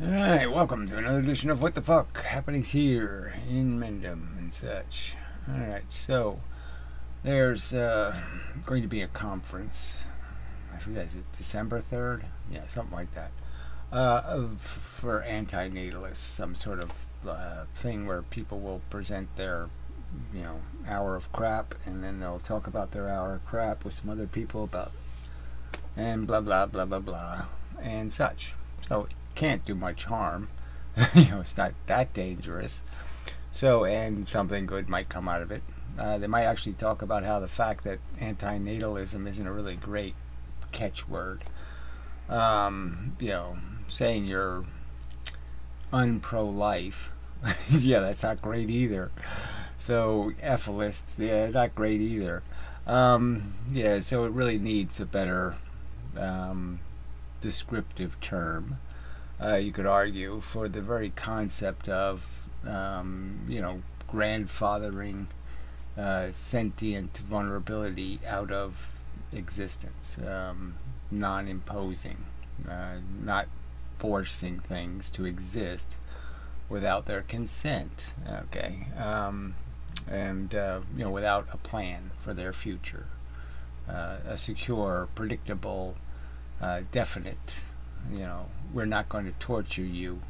Alright, welcome to another edition of What the Fuck Happenings here in Mendham and such. Alright, so there's going to be a conference. I forget, is it December 3rd? Yeah, something like that. For antinatalists, some sort of thing where people will present their, hour of crap, and then they'll talk about their hour of crap with some other people about, and blah blah blah blah blah, and such. So can't do much harm. It's not that dangerous. So, and something good might come out of it. They might actually talk about how the fact that antinatalism isn't a really great catchword. Saying you're unpro-life, yeah, that's not great either. So, ethalists, yeah, not great either. So it really needs a better descriptive term. You could argue for the very concept of, grandfathering sentient vulnerability out of existence, non-imposing, not forcing things to exist without their consent. Okay, without a plan for their future, a secure, predictable, definite. We're not going to torture you,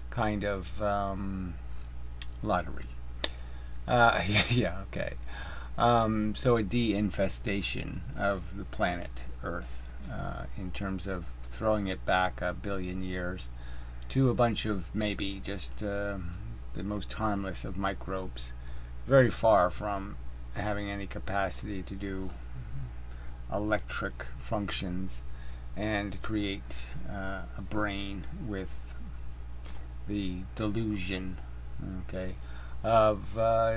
kind of lottery. Okay. So a de-infestation of the planet Earth, in terms of throwing it back a billion years to a bunch of maybe just the most harmless of microbes, very far from having any capacity to do electric functions and create a brain with the delusion, of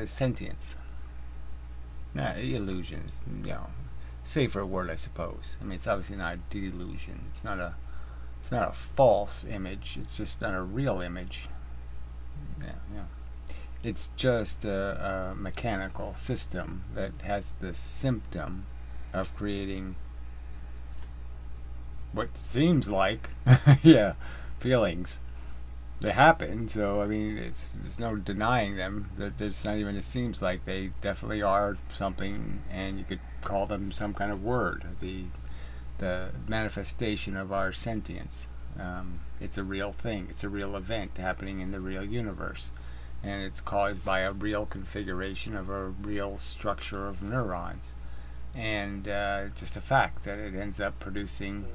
sentience. Illusions, safer word, I suppose. I mean, it's obviously not a delusion. It's not a false image. It's just not a real image. It's just a mechanical system that has the symptom of creating what seems like feelings. They happen, so I mean, there's no denying them. It's not even, it seems like they definitely are something, and you could call them some kind of word, the manifestation of our sentience. It's a real thing. It's a real event happening in the real universe, and it's caused by a real configuration of a real structure of neurons, and just a fact that it ends up producing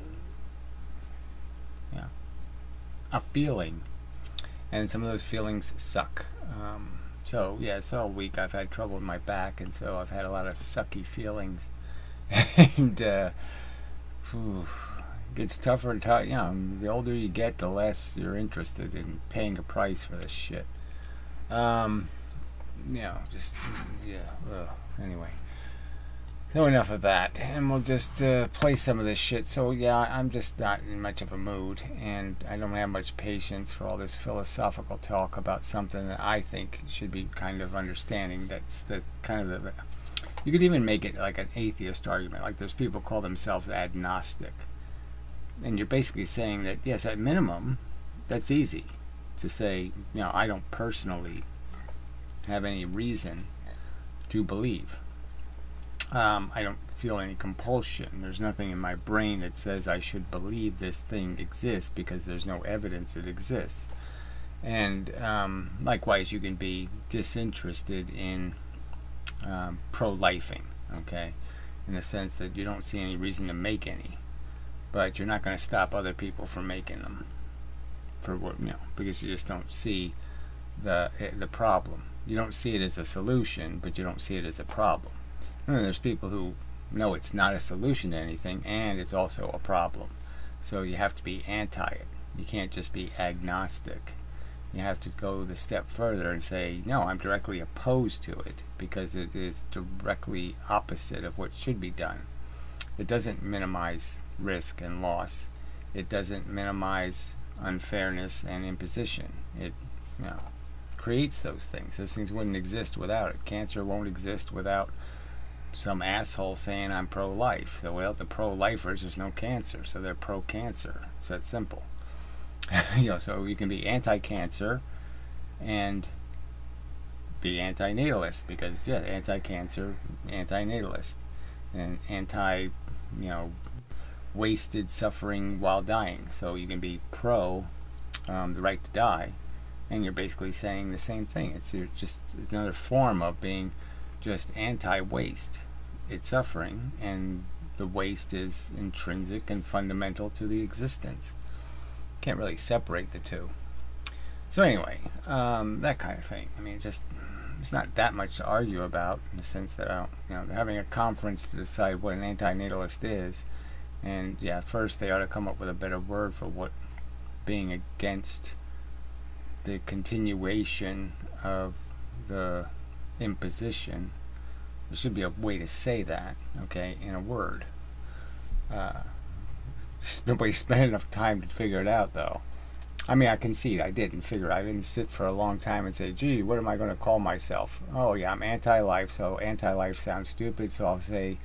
a feeling, and some of those feelings suck. So all week I've had trouble with my back, and so I've had a lot of sucky feelings, and it gets tougher and tougher. The older you get, the less you're interested in paying a price for this shit. Anyway. So enough of that, and we'll just play some of this shit. So I'm just not in much of a mood, and I don't have much patience for all this philosophical talk about something that I think should be kind of understanding. That's the kind of the, you could even make it like an atheist argument. Like there's people call themselves agnostic, and you're basically saying that yes, at minimum, that's easy to say. I don't personally have any reason to believe. I don't feel any compulsion. There's nothing in my brain that says I should believe this thing exists because there's no evidence it exists. And likewise, you can be disinterested in pro-lifing, in the sense that you don't see any reason to make any, but you're not going to stop other people from making them, because you just don't see the problem. You don't see it as a solution, but you don't see it as a problem. And then there's people who know it's not a solution to anything, and it's also a problem. So you have to be anti it. You can't just be agnostic. You have to go the step further and say, no, I'm directly opposed to it because it is directly opposite of what should be done. It doesn't minimize risk and loss. It doesn't minimize unfairness and imposition. It creates those things. Those things wouldn't exist without it. Cancer won't exist without some asshole saying I'm pro-life. So without the pro-lifers, there's no cancer. So they're pro-cancer. It's that simple. So you can be anti-cancer and be anti-natalist, because anti-cancer, anti-natalist, and anti, wasted suffering while dying. So you can be pro the right to die, and you're basically saying the same thing. It's another form of being just anti-waste. It's suffering, and the waste is intrinsic and fundamental to the existence. Can't really separate the two. So anyway, that kind of thing. I mean, it's not that much to argue about, in the sense that they're having a conference to decide what an anti-natalist is, and first they ought to come up with a better word for what being against the continuation of the imposition. There should be a way to say that, okay, in a word. Nobody spent enough time to figure it out, though. I mean, I concede I didn't sit for a long time and say, gee, what am I going to call myself? Oh yeah, I'm anti-life, so anti-life sounds stupid, so I'll say,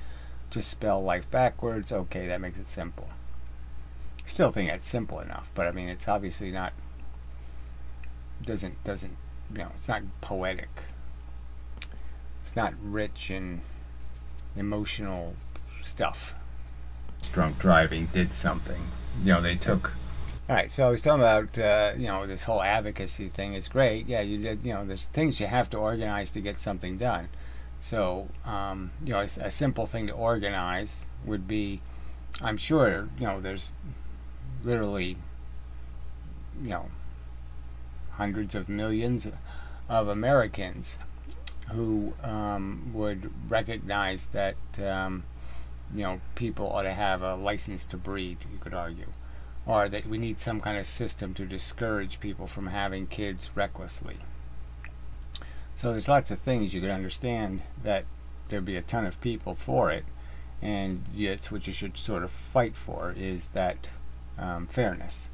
just spell life backwards. Okay, that makes it simple. Still think that's simple enough, but I mean, it's obviously not, doesn't it's not poetic. It's not rich in emotional stuff. Drunk driving did something. They took. All right, so I was talking about this whole advocacy thing is great. Yeah, you did. There's things you have to organize to get something done. So a simple thing to organize would be, I'm sure there's literally hundreds of millions of Americans who would recognize that people ought to have a license to breed, you could argue, or that we need some kind of system to discourage people from having kids recklessly. So there's lots of things you could understand that there'd be a ton of people for it, and it's what you should sort of fight for, is that fairness.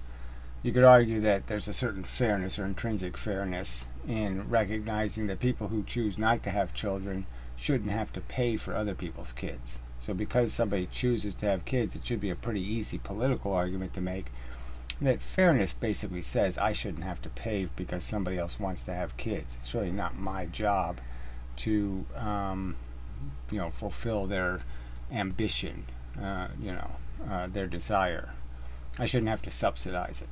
You could argue that there's a certain fairness or intrinsic fairness in recognizing that people who choose not to have children shouldn't have to pay for other people's kids. So because somebody chooses to have kids, it should be a pretty easy political argument to make that fairness basically says I shouldn't have to pay because somebody else wants to have kids. It's really not my job to fulfill their ambition, their desire. I shouldn't have to subsidize it.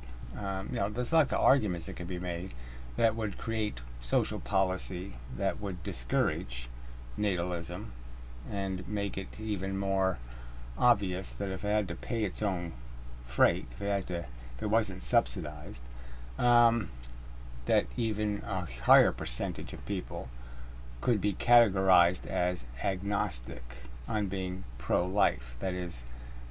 There's lots of arguments that could be made that would create social policy that would discourage natalism and make it even more obvious that if it had to pay its own freight, if it wasn't subsidized, that even a higher percentage of people could be categorized as agnostic on being pro-life. That is,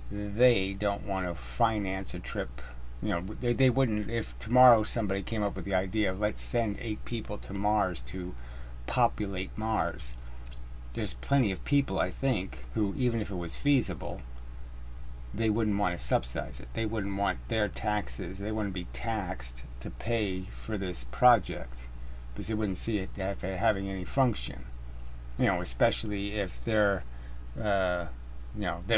they don't want to finance a trip. They wouldn't, if tomorrow somebody came up with the idea of let's send 8 people to Mars to populate Mars. There's plenty of people, I think, who, even if it was feasible, they wouldn't want to subsidize it. They wouldn't want their taxes, they wouldn't be taxed to pay for this project, because they wouldn't see it having any function. Especially if their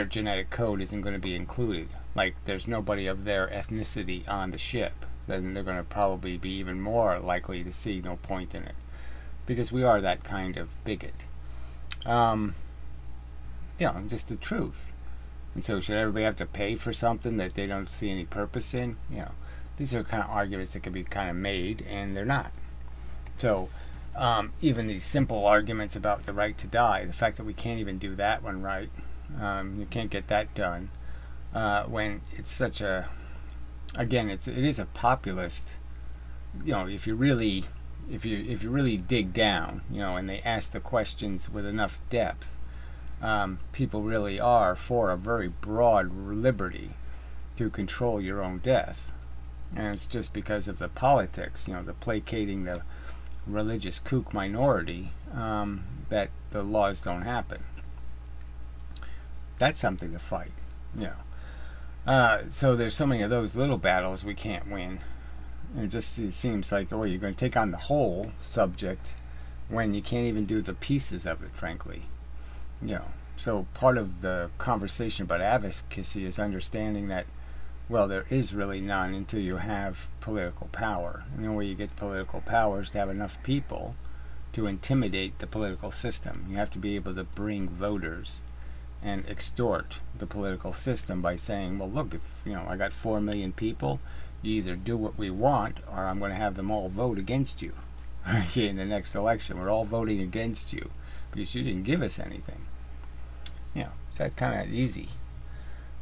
genetic code isn't going to be included. Like, there's nobody of their ethnicity on the ship. Then they're going to probably be even more likely to see no point in it, because we are that kind of bigot. Just the truth. And so should everybody have to pay for something that they don't see any purpose in? These are kind of arguments that can be kind of made, and they're not. So even these simple arguments about the right to die, the fact that we can't even do that one right, you can't get that done, when it's such a, again, it is a populist. If you really dig down, and they ask the questions with enough depth, people really are for a very broad liberty to control your own death. And it's just because of the politics, the placating the religious kook minority, that the laws don't happen. That's something to fight. So there's so many of those little battles we can't win. It seems like, you're going to take on the whole subject when you can't even do the pieces of it, frankly. So part of the conversation about advocacy is understanding that, Well, there is really none until you have political power. And the only way you get political power is to have enough people to intimidate the political system. You have to be able to bring voters and extort the political system by saying, well, look, if I got 4 million people, you either do what we want or I'm going to have them all vote against you in the next election. We're all voting against you because you didn't give us anything. It's that kind of easy.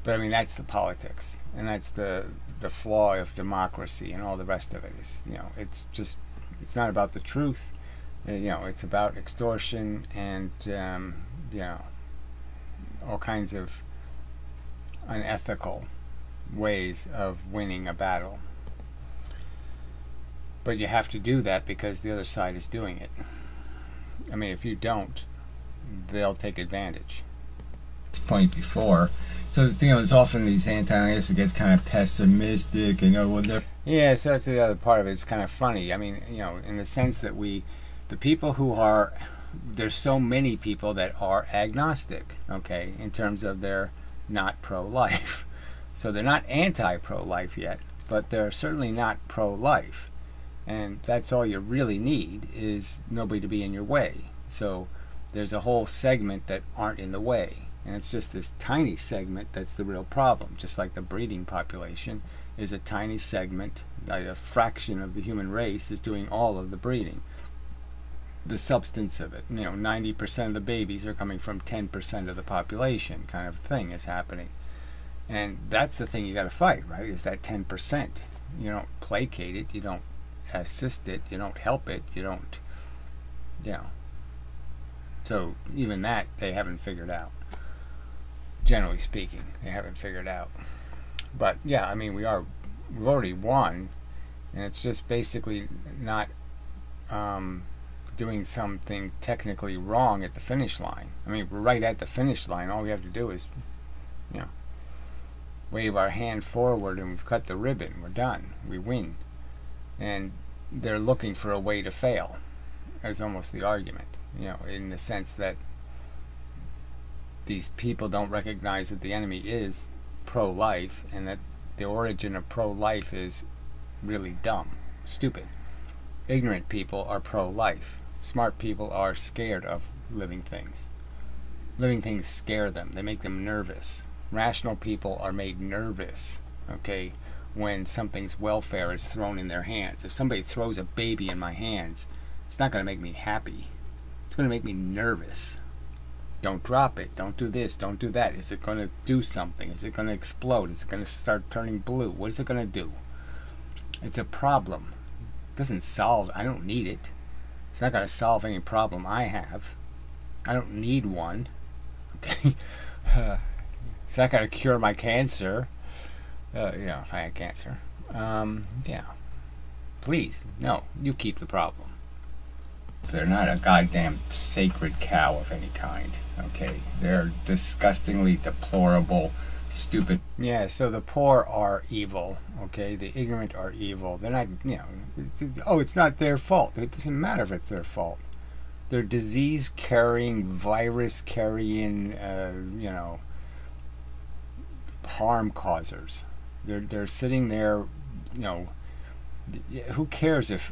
But I mean, that's the politics, and that's the flaw of democracy, and all the rest of it is, it's not about the truth. It's about extortion and all kinds of unethical ways of winning a battle. But you have to do that because the other side is doing it. I mean, if you don't, they'll take advantage. This point before, so there's often these anti-anarchists that gets kind of pessimistic, well, they're so that's the other part of it. It's kind of funny. I mean, in the sense that the people who are, there's so many people that are agnostic, okay, in terms of they're not pro-life. So they're not anti-pro-life yet, but they're certainly not pro-life. And that's all you really need, is nobody to be in your way. So there's a whole segment that aren't in the way. And it's just this tiny segment that's the real problem. Just like the breeding population is a tiny segment, a fraction of the human race is doing all of the breeding. The substance of it, 90% of the babies are coming from 10% of the population, kind of thing is happening. And that's the thing you got to fight, right? Is that 10%. You don't placate it, you don't assist it, you don't help it, you don't, So even that they haven't figured out. Generally speaking, they haven't figured out. But yeah, I mean, we've already won, and it's just basically not doing something technically wrong at the finish line. I mean, we're right at the finish line. All we have to do is, wave our hand forward and we've cut the ribbon. We're done. We win. And they're looking for a way to fail, is almost the argument, in the sense that these people don't recognize that the enemy is pro-life, and that the origin of pro-life is really dumb, stupid. Ignorant people are pro-life. Smart people are scared of living things. Living things scare them. They make them nervous. Rational people are made nervous, okay, when something's welfare is thrown in their hands. If somebody throws a baby in my hands, it's not going to make me happy. It's going to make me nervous. Don't drop it. Don't do this. Don't do that. Is it going to do something? Is it going to explode? Is it going to start turning blue? What is it going to do? It's a problem. It doesn't solve. I don't need it. It's not going to solve any problem I have. I don't need one. Okay? It's not going to cure my cancer. If I had cancer. Yeah. Please, no. You keep the problem. They're not a goddamn sacred cow of any kind, okay? They're disgustingly deplorable, stupid. Yeah, so the poor are evil, okay? The ignorant are evil. They're not, it's not their fault. It doesn't matter if it's their fault. They're disease-carrying, virus-carrying, harm causers. They're sitting there, who cares if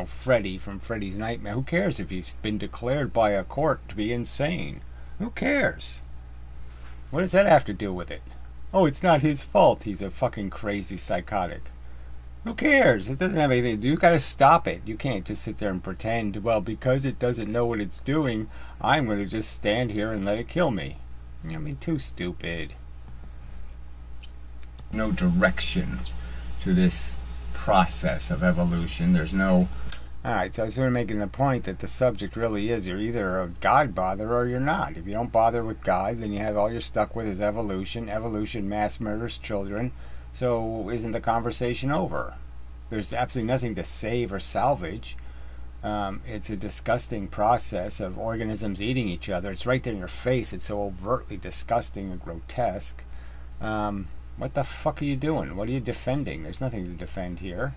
Freddy from Freddy's Nightmare, who cares if he's been declared by a court to be insane? Who cares? What does that have to do with it? Oh, it's not his fault. He's a fucking crazy psychotic. Who cares? It doesn't have anything to do. You gotta stop it. You can't just sit there and pretend, well, because it doesn't know what it's doing, I'm gonna just stand here and let it kill me. I mean, too stupid. No direction to this process of evolution. There's no... Alright, so I was sort of making the point that the subject really is, you're either a God bother or you're not. If you don't bother with God, then you have all you're stuck with is evolution. Evolution mass murders children. So isn't the conversation over? There's absolutely nothing to save or salvage. It's a disgusting process of organisms eating each other. It's right there in your face. It's so overtly disgusting and grotesque. What the fuck are you doing? What are you defending? There's nothing to defend here.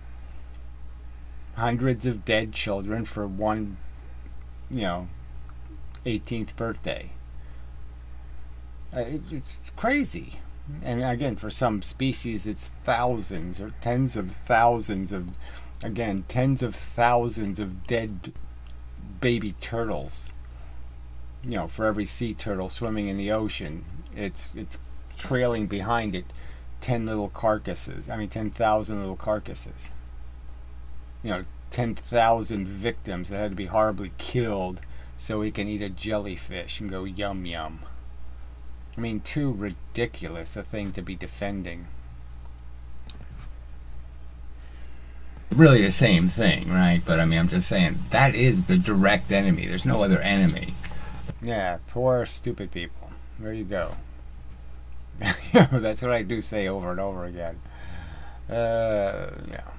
Hundreds of dead children for one, 18th birthday. It's crazy. And again, for some species, it's thousands or tens of thousands of, again, tens of thousands of dead baby turtles. You know, for every sea turtle swimming in the ocean, it's trailing behind it 10 little carcasses. I mean, 10,000 little carcasses. You know, 10,000 victims that had to be horribly killed so we can eat a jellyfish and go yum yum. I mean, too ridiculous a thing to be defending. Really the same thing, right? But I mean, I'm just saying, that is the direct enemy. There's no other enemy. Yeah, poor stupid people. There you go. That's what I do say over and over again. Yeah.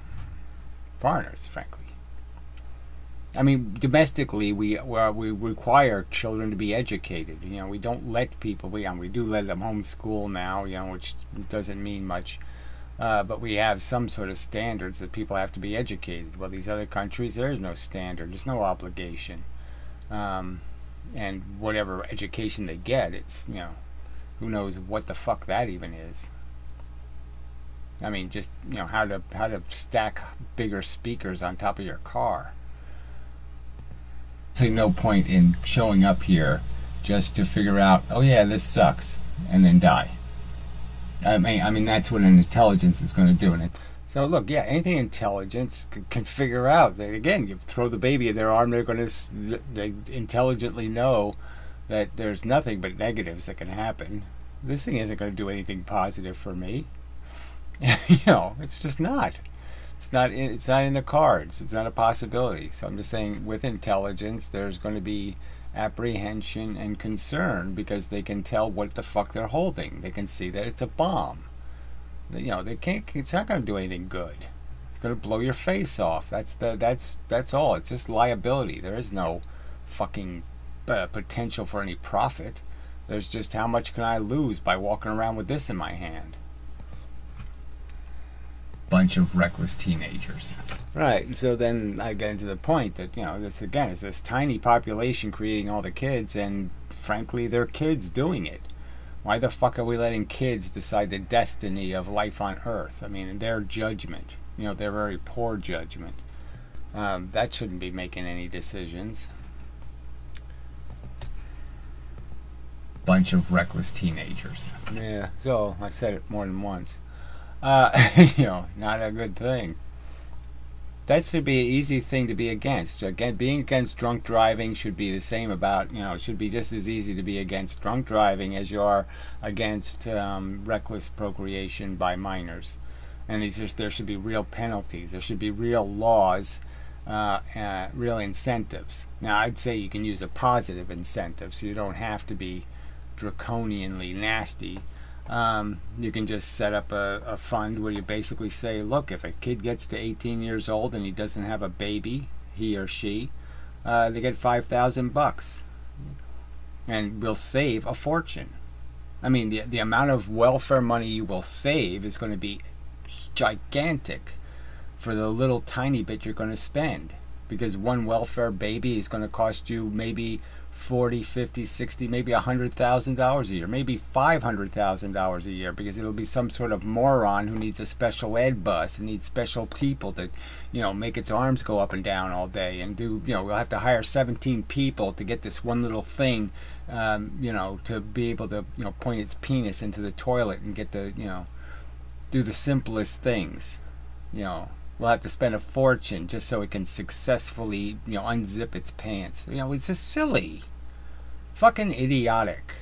Foreigners, frankly. I mean, domestically, we require children to be educated. You know, we don't let people. We do let them homeschool now. You know, which doesn't mean much. But we have some sort of standards that people have to be educated. Well, these other countries, there is no standard. There's no obligation. And whatever education they get, it's, you know, who knows what the fuck that even is. I mean, just, you know, how to stack bigger speakers on top of your car. So no point in showing up here just to figure out, oh yeah, this sucks, and then die. I mean that's what an intelligence is going to do. And so look, yeah, anything intelligence can figure out. Again, you throw the baby in their arm, they're going to intelligently know that there's nothing but negatives that can happen. This thing isn't going to do anything positive for me. You know, it's just not. It's not in the cards. It's not a possibility. So I'm just saying, with intelligence, there's going to be apprehension and concern because they can tell what the fuck they're holding. They can see that it's a bomb. You know, they can't. It's not going to do anything good. It's going to blow your face off. That's all. It's just liability. There is no fucking potential for any profit. There's just how much can I lose by walking around with this in my hand. Bunch of reckless teenagers. Right, so then I get into the point that, you know, this again is this tiny population creating all the kids, and frankly, they're kids doing it. Why the fuck are we letting kids decide the destiny of life on Earth? I mean, their judgment, you know, their very poor judgment. That shouldn't be making any decisions. Bunch of reckless teenagers. Yeah, so I said it more than once. You know, not a good thing. That should be an easy thing to be against. Again, being against drunk driving should be the same about, you know, it should be just as easy to be against drunk driving as you are against reckless procreation by minors. And there should be real penalties. There should be real laws, real incentives. Now, I'd say you can use a positive incentive, so you don't have to be draconianly nasty. You can just set up a fund where you basically say, look, if a kid gets to 18 years old and he doesn't have a baby, he or she, they get $5,000, and we'll save a fortune. I mean, the amount of welfare money you will save is going to be gigantic for the little tiny bit you're going to spend, because one welfare baby is going to cost you maybe $40, $50, $60, maybe $100,000 a year, maybe $500,000 a year, because it'll be some sort of moron who needs a special ed bus and needs special people to, you know, make its arms go up and down all day and do, you know, we'll have to hire 17 people to get this one little thing, you know, to be able to, you know, point its penis into the toilet and get the, you know, do the simplest things, you know. We'll have to spend a fortune just so it can successfully, you know, unzip its pants. You know, it's just silly. Fucking idiotic.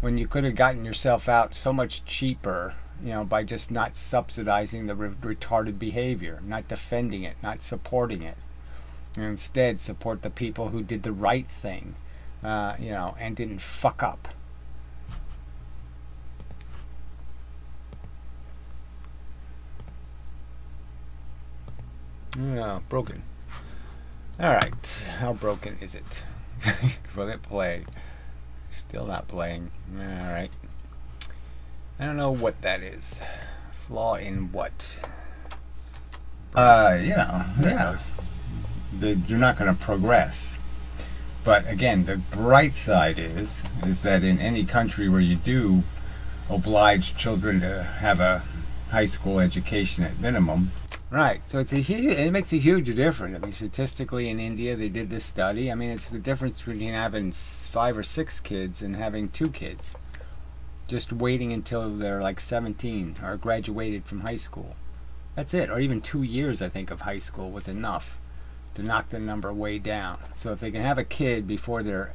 When you could have gotten yourself out so much cheaper, you know, by just not subsidizing the retarded behavior, not defending it, not supporting it. And instead, support the people who did the right thing, you know, and didn't fuck up. Yeah, broken. Alright, how broken is it? Will it play? Still not playing. Alright. I don't know what that is. Flaw in what? You know, yeah. You're not going to progress. But again, the bright side is that in any country where you do oblige children to have a high school education at minimum. Right, so it makes a huge difference. I mean, statistically in India, they did this study. I mean, it's the difference between having 5 or 6 kids and having 2 kids. Just waiting until they're like 17 or graduated from high school. That's it. Or even 2 years, I think, of high school was enough to knock the number way down. So if they can have a kid before they're,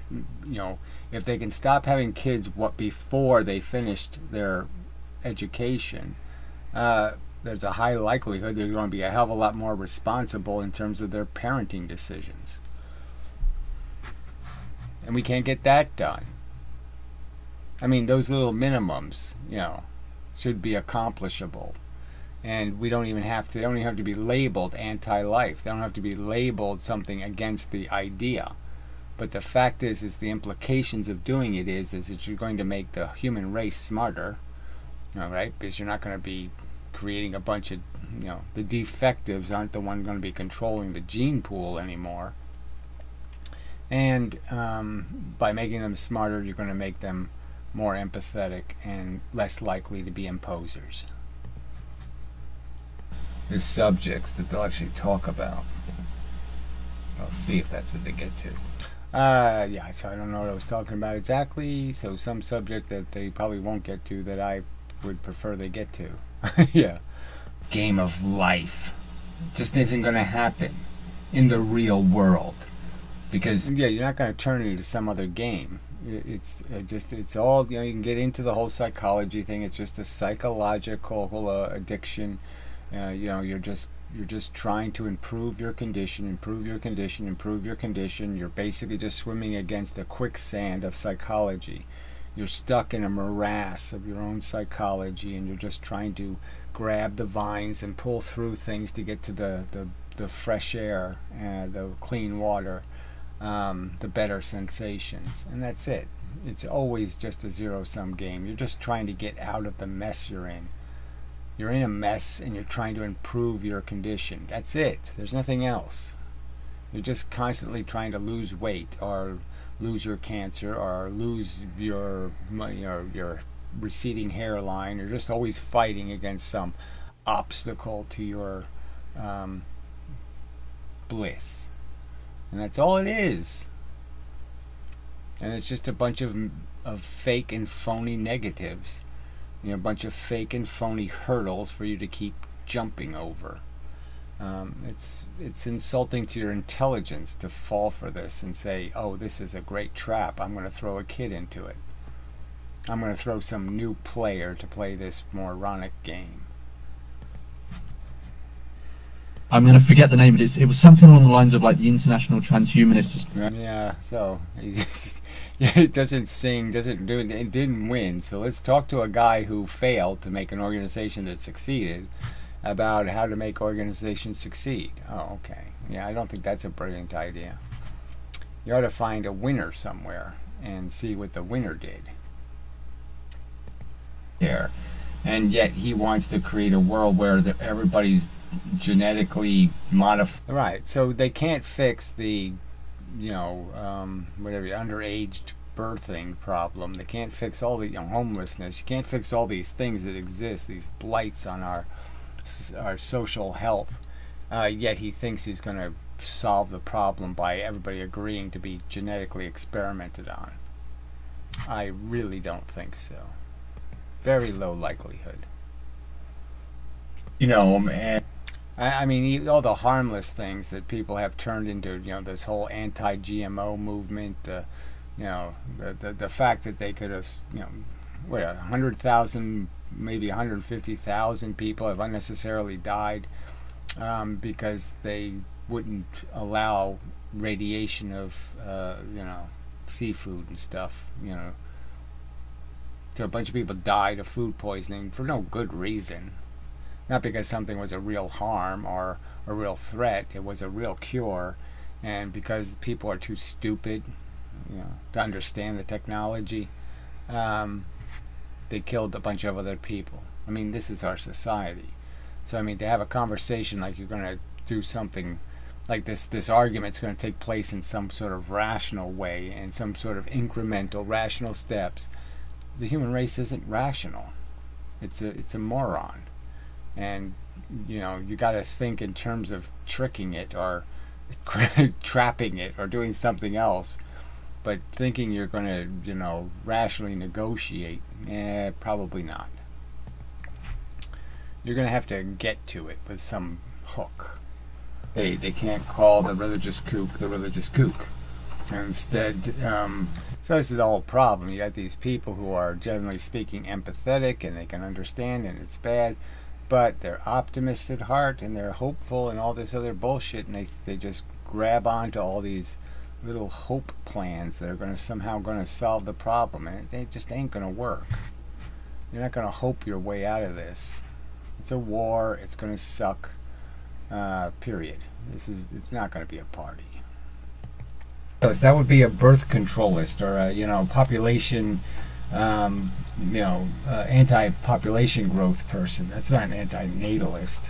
if they can stop having kids before they finished their education, there's a high likelihood they're going to be a hell of a lot more responsible in terms of their parenting decisions. And we can't get that done. I mean, those little minimums, should be accomplishable. And they don't even have to be labeled anti-life. They don't have to be labeled something against the idea. But the fact is the implications of doing it is that you're going to make the human race smarter, all right? Because you're not going to be creating a bunch of, the defectives aren't the one going to be controlling the gene pool anymore. And by making them smarter, you're going to make them more empathetic and less likely to be imposers. The subjects that they'll actually talk about. I'll see if that's what they get to. Yeah, so I don't know what I was talking about exactly. So some subject that they probably won't get to that I would prefer they get to. Yeah. Game of life just isn't going to happen in the real world. Because, yeah, you're not going to turn it into some other game. It's all, you can get into the whole psychology thing. It's just a psychological addiction. You're just trying to improve your condition. You're basically just swimming against a quicksand of psychology. You're stuck in a morass of your own psychology, and you're just trying to grab the vines and pull through things to get to the fresh air, the clean water, the better sensations, and that's it. It's always just a zero-sum game. You're just trying to get out of the mess you're in. You're in a mess and you're trying to improve your condition. That's it. There's nothing else. You're just constantly trying to lose weight or lose your cancer or lose your receding hairline. You're just always fighting against some obstacle to your bliss. And that's all it is. And it's just a bunch of fake and phony negatives. A bunch of fake and phony hurdles for you to keep jumping over. It's insulting to your intelligence to fall for this and say, oh, this is a great trap. I'm going to throw a kid into it. I'm going to throw some new player to play this moronic game. I'm going to forget the name, but it was something along the lines of like the International Transhumanist. Yeah, so it doesn't sing, doesn't do it, it didn't win. So let's talk to a guy who failed to make an organization that succeeded about how to make organizations succeed. Oh, okay. Yeah, I don't think that's a brilliant idea. You ought to find a winner somewhere and see what the winner did. There. And yet he wants to create a world where everybody's genetically modified. Right, so they can't fix the, whatever, underaged birthing problem. They can't fix all the homelessness. You can't fix all these things that exist, these blights on our social health. Yet he thinks he's going to solve the problem by everybody agreeing to be genetically experimented on. I really don't think so. Very low likelihood. Man. I mean, all the harmless things that people have turned into, this whole anti-GMO movement, the fact that they could have, 100,000, maybe 150,000 people have unnecessarily died because they wouldn't allow radiation of, seafood and stuff, So a bunch of people died of food poisoning for no good reason. Not because something was a real harm or a real threat. It was a real cure. And because people are too stupid, to understand the technology, they killed a bunch of other people. I mean, this is our society. So, I mean, to have a conversation like you're going to do something like this argument's going to take place in some sort of rational way and some sort of incremental rational steps. the human race isn't rational. It's a moron, and you got to think in terms of tricking it or trapping it or doing something else. But thinking you're going to rationally negotiate, probably not. You're going to have to get to it with some hook. They can't call the religious kook the religious kook. Instead, so this is the whole problem. You got these people who are generally speaking empathetic and they can understand, and it's bad, but they're optimists at heart and they're hopeful and all this other bullshit, and they just grab onto all these little hope plans that are somehow going to solve the problem, and it just ain't going to work. You're not going to hope your way out of this. It's a war. It's going to suck. Period. It's not going to be a party. That would be a birth controlist or a population anti-population growth person. That's not an anti-natalist.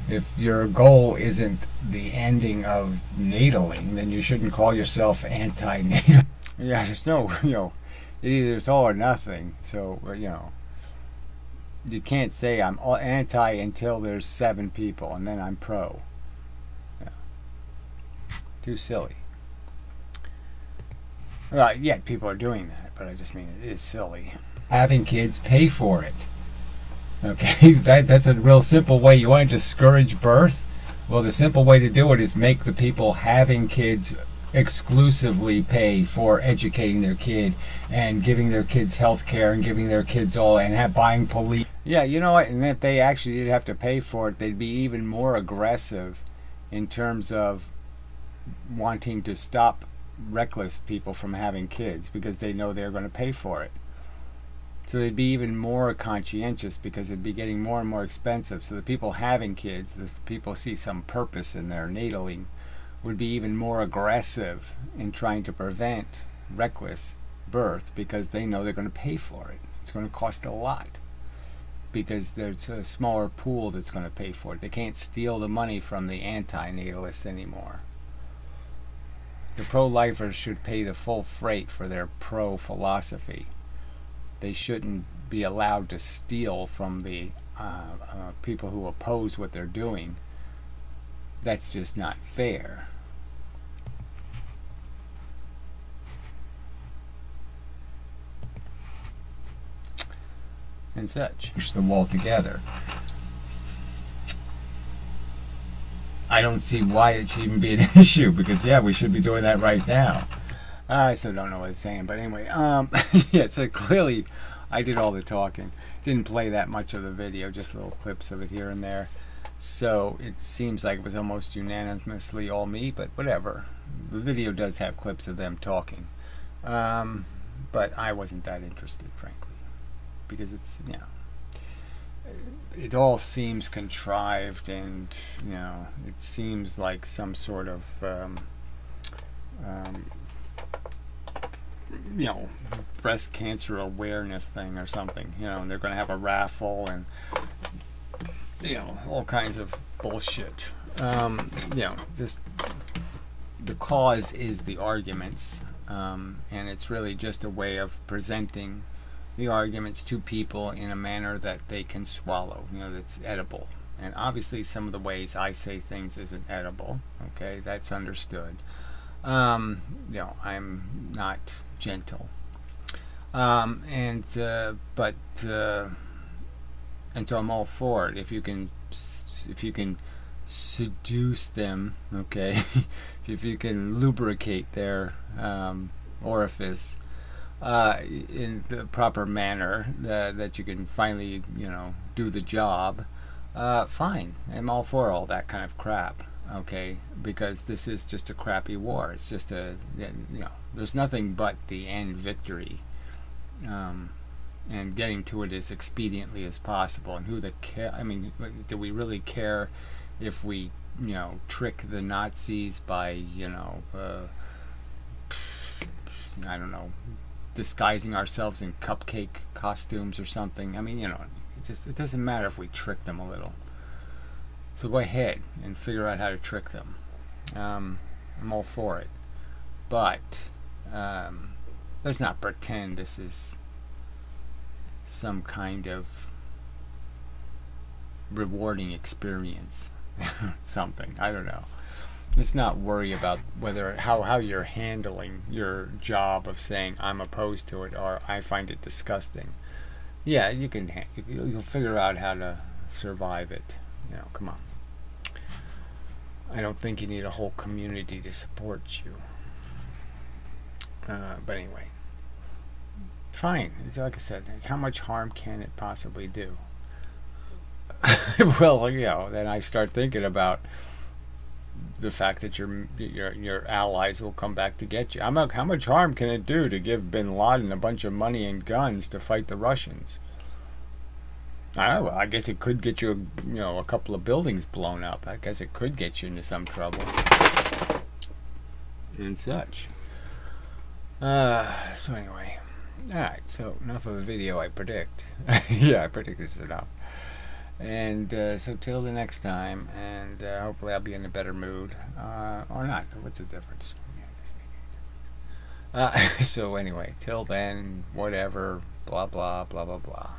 If your goal isn't the ending of nataling, then you shouldn't call yourself anti-natal. Yeah, there's no, it either is all or nothing. So, you can't say I'm anti until there's 7 people and then I'm pro. Yeah. Too silly. Well, yeah, people are doing that, but I just mean it is silly. Having kids pay for it. Okay, that's a real simple way. You want to discourage birth? Well, the simple way to do it is make the people having kids exclusively pay for educating their kid and giving their kids health care and giving their kids all and buying police. Yeah, you know what? And if they actually did have to pay for it, they'd be even more aggressive in terms of wanting to stop reckless people from having kids because they know they're going to pay for it. So they'd be even more conscientious because it'd be getting more and more expensive. So the people having kids, the people see some purpose in their nataling, would be even more aggressive in trying to prevent reckless birth because they know they're going to pay for it. It's going to cost a lot because there's a smaller pool that's going to pay for it. They can't steal the money from the anti-natalists anymore. The pro-lifers should pay the full freight for their pro-philosophy. They shouldn't be allowed to steal from the people who oppose what they're doing. That's just not fair. And such. Push them all together. I don't see why it should even be an issue because, yeah, we should be doing that right now. I still don't know what it's saying, but anyway, yeah, so clearly I did all the talking. Didn't play that much of the video, just little clips of it here and there. So it seems like it was almost unanimously all me, but whatever. The video does have clips of them talking. But I wasn't that interested, frankly, because it's, it all seems contrived and, it seems like some sort of, breast cancer awareness thing or something, and they're going to have a raffle and, all kinds of bullshit. Just the cause is the arguments, and it's really just a way of presenting the arguments to people in a manner that they can swallow, that's edible. And obviously some of the ways I say things isn't edible, okay, that's understood. I'm not gentle. And so I'm all for it. If you can seduce them, okay, if you can lubricate their orifice in the proper manner, that you can finally, do the job, fine. I'm all for all that kind of crap, okay, because this is just a crappy war. It's just there's nothing but the end victory, and getting to it as expediently as possible. And do we really care if we, trick the Nazis by, I don't know, disguising ourselves in cupcake costumes or something? It doesn't matter if we trick them a little. So go ahead and figure out how to trick them. I'm all for it. But let's not pretend this is some kind of rewarding experience. Something, I don't know. Let's not worry about whether how you're handling your job of saying I'm opposed to it or I find it disgusting. Yeah, you'll figure out how to survive it. Come on. I don't think you need a whole community to support you. But anyway, fine. Like I said, how much harm can it possibly do? Well, then I start thinking about the fact that your allies will come back to get you. How much harm can it do to give Bin Laden a bunch of money and guns to fight the Russians? I don't know. I guess it could get you, a couple of buildings blown up. I guess it could get you into some trouble and such. So anyway, all right. So enough of a video. I predict. Yeah, I predict this is enough. And so till the next time, and hopefully I'll be in a better mood, or not. What's the difference? So anyway, till then, whatever, blah blah blah blah blah.